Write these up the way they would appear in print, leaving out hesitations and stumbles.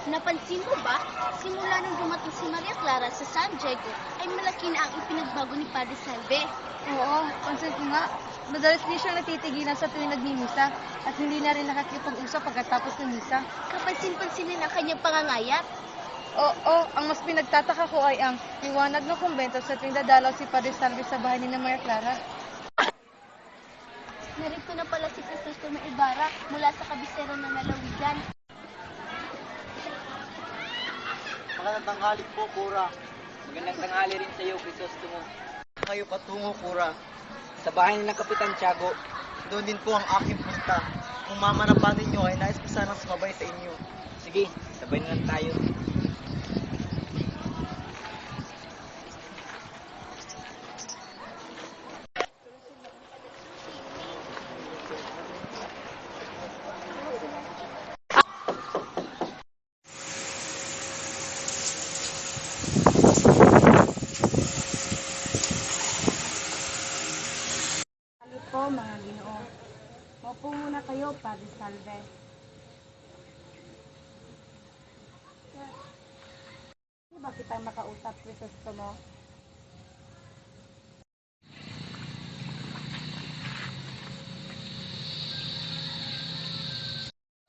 Napansin mo ba, simula nung dumating si Maria Clara sa San Diego, ay malaki na ang ipinagbago ni Padre Salve. Oo, pansin ko nga. Madalas din siyang natitigilan sa tuwing nagmimisa at hindi na rin nakikipag-usap pagkatapos ng misa. Kapansin-pansinin ang kanyang pangangayat. Oo, ang mas pinagtataka ko ay ang liwanag ng kumbento sa tuwing dadalaw si Padre Salve sa bahay ni Maria Clara. Narito na pala si Crisostomo Ibarra mula sa kabisera ng lalawigan. Magandang tanghali po, Kura. Magandang tanghali rin sa iyo, Crisostomo. Kayo patungo, Kura. Sa bahay ni ng Kapitan Tiago. Doon din po ang aking punta. Kung mamanapan ninyo ay nais ko sanang sumabay sa inyo. Sige, sabay na lang tayo. Hali po, mga Ginoo. Maupo muna kayo, Padre Salve. Hindi ba kitang makausap, Crisostomo?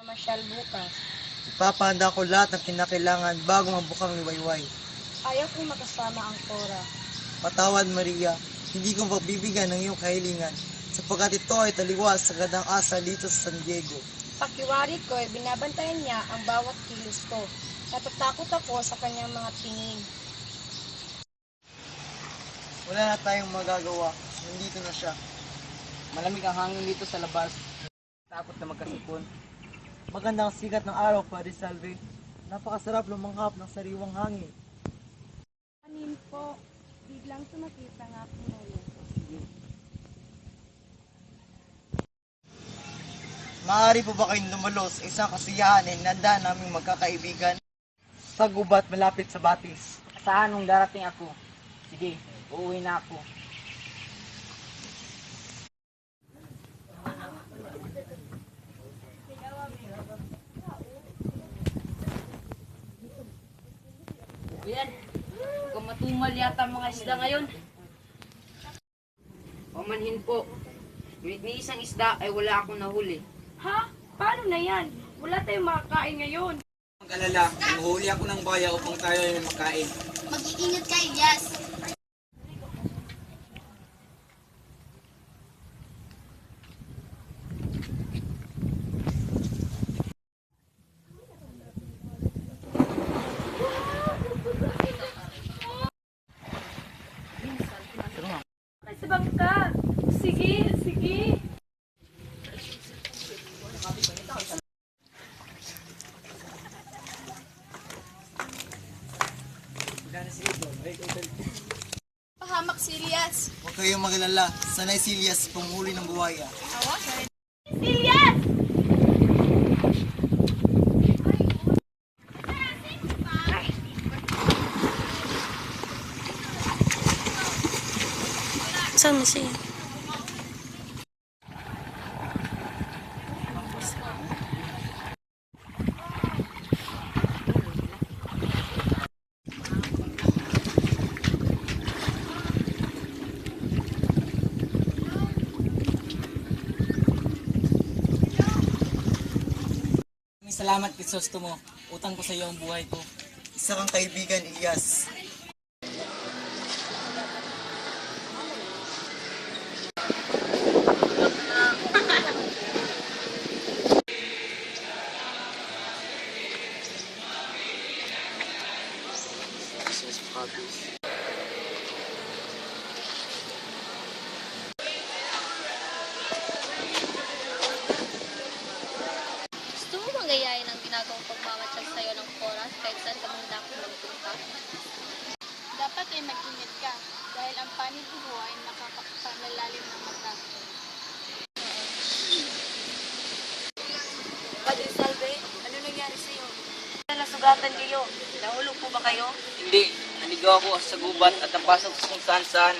Mamasyal bukas. Ipapahanda ko lahat ng kinakailangan bago mabukang liwayway. Ayaw kong makasama ang Cora. Patawad, Maria. Hindi ko pagbibigyan ng iyong kahilingan sapagkat ito ay taliwas sa gandang asa dito sa San Diego. Pakiwari ko ay binabantayan niya ang bawat kilos ko. Natatakot ako sa kanyang mga tingin. Wala na tayong magagawa. Nandito na siya. Malamig ang hangin dito sa labas. Takot na magkasipon. Magandang sikat ng araw, Padre Salve. Napakasarap lumanghap ng sariwang hangin. Kanin po, biglang sumakit ang aking ulo. Maaari po ba kayong dumalo sa isang kasiyahan na hinanda naming magkakaibigan? Sa gubat malapit sa batis. Saan nung darating ako? Sige, uuwi na ako. Ayan, kung matumal yata mga isda ngayon. Pamanhin po, ngunit may isang isda ay wala akong nahuli. Ha? Paano na yan? Wala tayong makakain ngayon. Mag-alala, maghuli ako ng baya upang tayo ay makain. Mag-iingat ka, Elias. Ay, sa bangka. Sige, sige. Pahamak si Elias. Huwag kayong magalala. Sanay si Elias panghuli ng buhaya. Elias! Saan na siya? Salamat, Crisostomo. Utang ko sa iyo ang buhay ko. Isa kang kaibigan, Elias. Gusto mo bang gayahin ang ginagawang pagmamatsag sa'yo ng oras kahit saan ka mong dapat magpunta? Dapat ay mag-ingat ka dahil ang panig ubo ay nakakapangalalim ng mata. Padre Salve, ano nangyari sa iyo? Nasugatan kayo. Nahulog po ba kayo? Hindi, naligaw ako sa gubat at napasok sa kung saan-saan.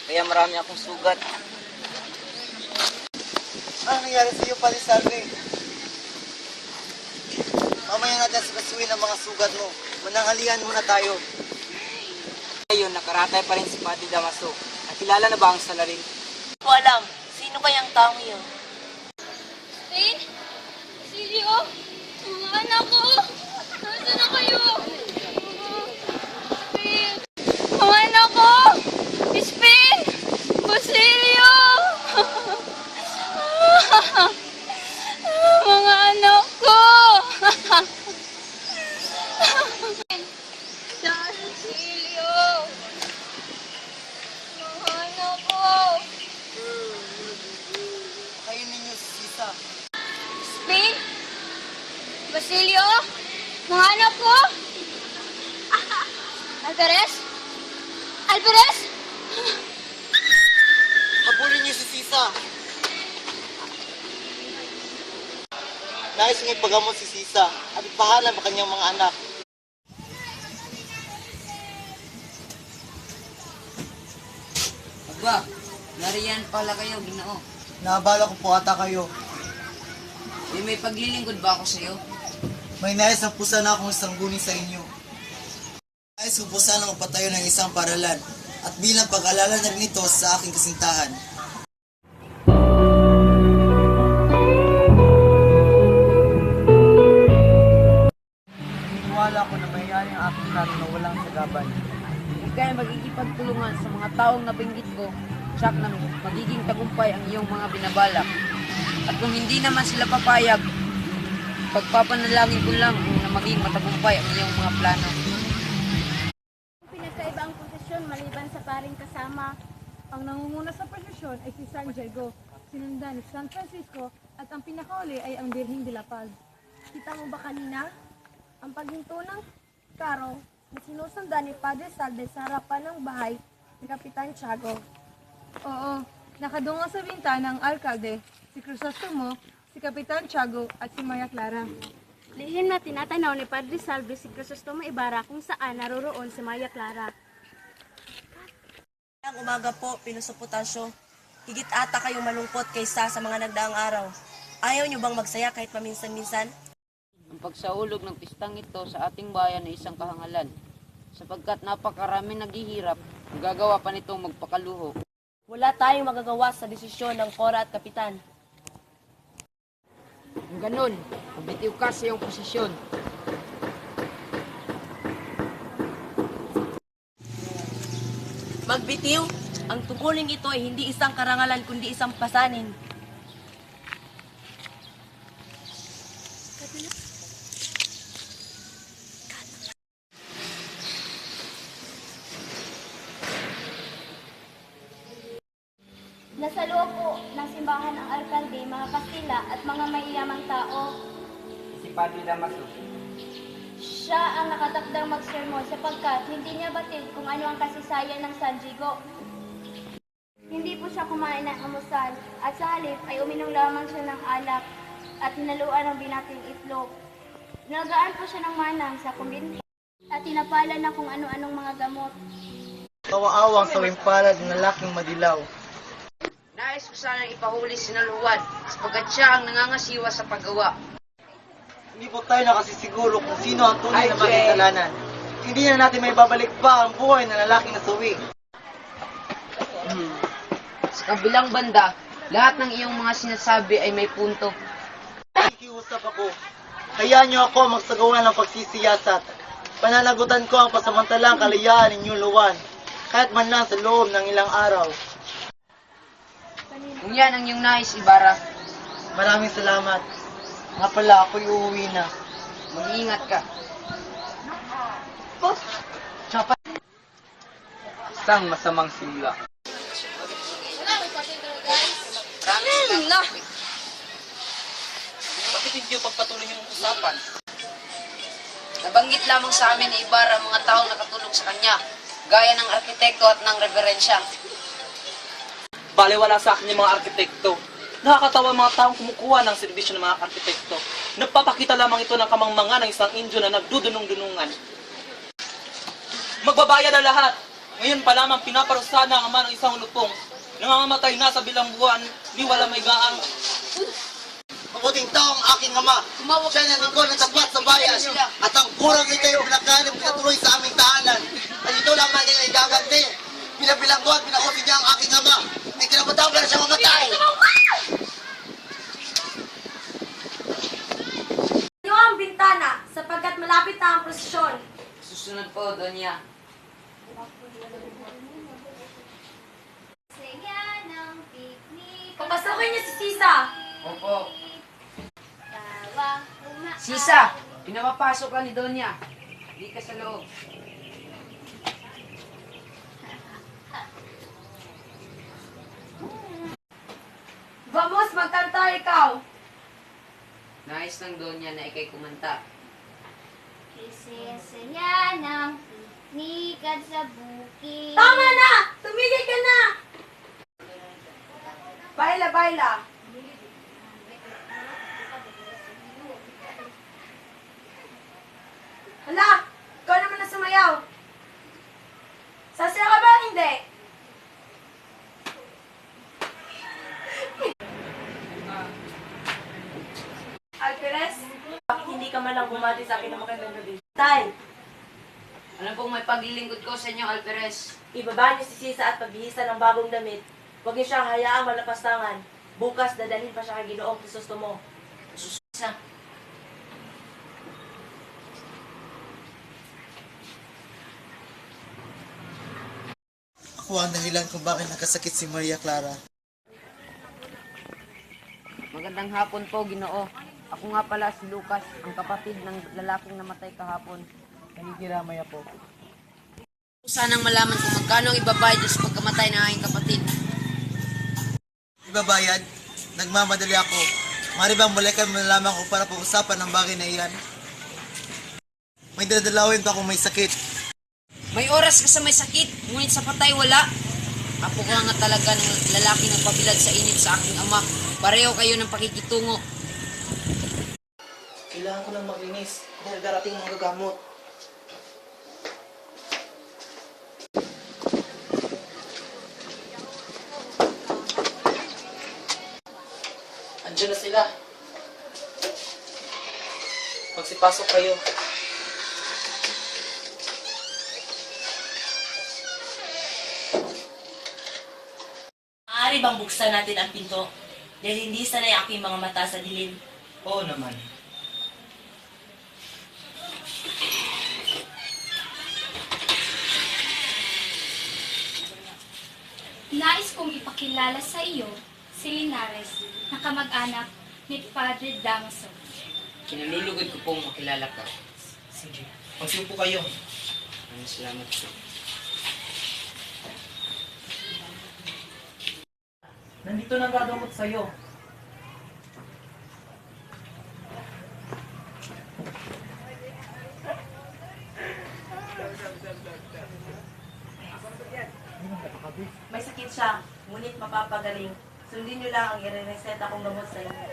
Kaya marami akong sugat. Ano nangyari sa iyo, Padre Salve? Mamaya natin sikasuin ang mga sugat mo. Mananghalian muna tayo. Ngayon, nakaratay pa rin si Padre Damaso. Nakilala na ba ang salarin? Hindi ko alam. Sino kayang taong yun? Spain? Basilio? Mga anak ko! Nasaan na kayo? Spain! Mga anak ko! Spain! Basilio! Mga anak ko! Basilio! Mga anak ko! Kayo ninyo si Sisa. Spain? Basilio? Mga anak ko? Alvarez? Alvarez? Habulin niyo si Sisa. Nais ng ipagamot si Sisa at ipahalan ang kanyang mga anak. Aba, nariyan pala kayo, Ginoo. Naabala ko po ata kayo. May paglilingkod ba ako sa'yo? May nais na pusa na akong sangguni sa inyo. Nais ko po sana magpatayo ng isang paralan at bilang pag-alala na rin ito sa aking kasintahan. Wala ko na mayayari ang aking plano na walang sagaban. Hindi kaya magigipagtulungan sa mga taong nabinggit ko, tsak na magiging tagumpay ang iyong mga binabalak. At kung hindi naman sila papayag, pagpapanalangin ko lang na maging matagumpay ang iyong mga plano. Pinagkaiba ang posisyon maliban sa paring kasama. Ang nangunguna sa posisyon ay si San Diego, sinundan ni San Francisco, at ang pinakauli ay ang Birhing de la Paz. Kita mo ba kanina? Ang paghinto ng karo na sinusundan ni Padre Salve sa harapan ng bahay ni Kapitan Tiago. Oo, nakadungo sa bintana ang alkalde, si Crisostomo, si Kapitan Tiago at si Maria Clara. Lihim na tinatanaw ni Padre Salve si Crisostomo Ibarra kung saan naroroon si Maria Clara. Ang umaga po, pinusuputasyo. Higit ata kayong malungkot kaysa sa mga nagdaang araw. Ayaw niyo bang magsaya kahit paminsan-minsan? Ang pagsaulog ng pistang ito sa ating bayan ay isang kahangalan, sapagkat napakarami naghihirap, gagawa pa nitong magpakaluho. Wala tayong magagawa sa desisyon ng Kora at Kapitan. Kung ganun, mabitiw ka sa iyong posisyon. Magbitiw, ang tungkuling ito ay hindi isang karangalan kundi isang pasanin. Nasa loob po ng simbahan ang alkalde, mga Kastila at mga mayayamang tao. Si Padre Damaso. Siya ang nakatakdang magsermon sapagkat hindi niya batid kung ano ang kasaysayan ng San Diego. Hindi po siya kumain ng amusal at sa halip ay uminom lamang siya ng alak at hinaluan ng binating itlog. Nagaan po siya ng manang sa kumbinti at tinapalan ng kung ano-anong mga gamot. Kawaawang sa wimpalad ng lalaking madilaw. Nais ko sanang ipahuli si Naluwad, sapagkat siya ang nangangasiwa sa paggawa. Hindi po tayo nakasisiguro kung sino ang tunay na makasalanan. Hindi na natin may babalik pa ang buhay ng lalaking nasawi. Sa kabilang banda, lahat ng iyong mga sinasabi ay may punto. Nakikiusap ako. Hayaan niyo ako magsagawa ng pagsisiyasat. Pananagutan ko ang pasamantalang kalayaan ninyong luwan, kahit man lang sa loob ng ilang araw. Kung yan ang iyong nais, Ibarra, Maraming salamat. Nga pala, ako'y uuwi na. mag-iingat ka. Isang masamang simula. Bakit hindi yung pagpatuloy yung usapan? Nabanggit lamang sa amin ni Ibarra ang mga taong nakatulong sa kanya, gaya ng arkitekto at ng reverensya. Baliwala sa akin yung mga arkitekto. Nakakatawa ang mga taong kumukuha ng serbisyo ng mga arkitekto. Nagpapakita lamang ito ng kamangmanga ng isang Indyo na nagdudunong-dunungan. Magbabayad na lahat. Ngayon pa lamang pinaparusahan ang ama ng isang lupong. Nangangamatay na sa bilang buwan, di wala may gaang. mabuting tao ang aking ama. Siya na lingkod ng tapat sa bayan. At ang kurang ni kayo pinakalim, pinatuloy sa aming tahanan. At ito lamang kayo igaganti. Pinabilanggo at pinakutin niya ang aking ama. May kinapatawag na siya mamatay. Niyo ang bintana sapagkat malapit na ang prosesyon. Susunod po, Donya. Saya ng picnic. Papasokin niyo si Sisa. Opo. Tawa, umaawit. Sisa, pinapapasok ka ni Donya. Hindi ka sa loob. Vamos, magkanta ikaw. Nais ng Donya na ikay kumanta. Isesaya ng picnic sa bukid. Tama na! Tumigil ka na! Baila, baila. Hala! Ikaw naman na sumayaw. Sasaya ka ba? Hindi. Alperes, bakit hindi ka man lang bumati sa akin ng magandang gabi? Tay, Ano pong may paglilingkod ko sa inyo, Alperes? ibaba niyo si Sisa at pagbihisa ng bagong damit. Huwag niyo siyang hayaang malapastangan. Bukas, dadalhin pa siya kay Ginoong Krisostomo. Sisa. Ako ang dahilan kung bakit nagkasakit si Maria Clara. Magandang hapon po, Ginoo. Ako nga pala si Lucas, ang kapatid ng lalaking namatay kahapon. Kanikiramaya po. Sanang malaman kung magkano ang ibabayad sa pagkamatay ng aking kapatid. Ibabayad? Nagmamadali ako. Mari bang balikan mo na lamang ko para pag-usapan ng bagay na iyan? May dadalawin pa kung may sakit. May oras ka sa may sakit, ngunit sa patay wala. Apo ka nga talaga ng lalaki ng pabilad sa init sa aking ama. Pareho kayo ng pakikitungo. Kailangan ko lang maglinis dahil darating ang gagamot. Andiyan na sila. Magsipasok kayo. Maaari bang buksan natin ang pinto? Dahil hindi sanay aking mga mata sa dilim. Oo naman. Nais kong ipakilala sa iyo si Linares na kamag-anak ni Padre Damaso. Kinalulugod ko pong makilala ka. Sige. Magsiupo kayo. Maraming salamat po. Nandito na ang gagamot sa'yo. May sakit siya, ngunit mapapagaling. Sundin niyo lang ang irereseta kong gamot sa inyo.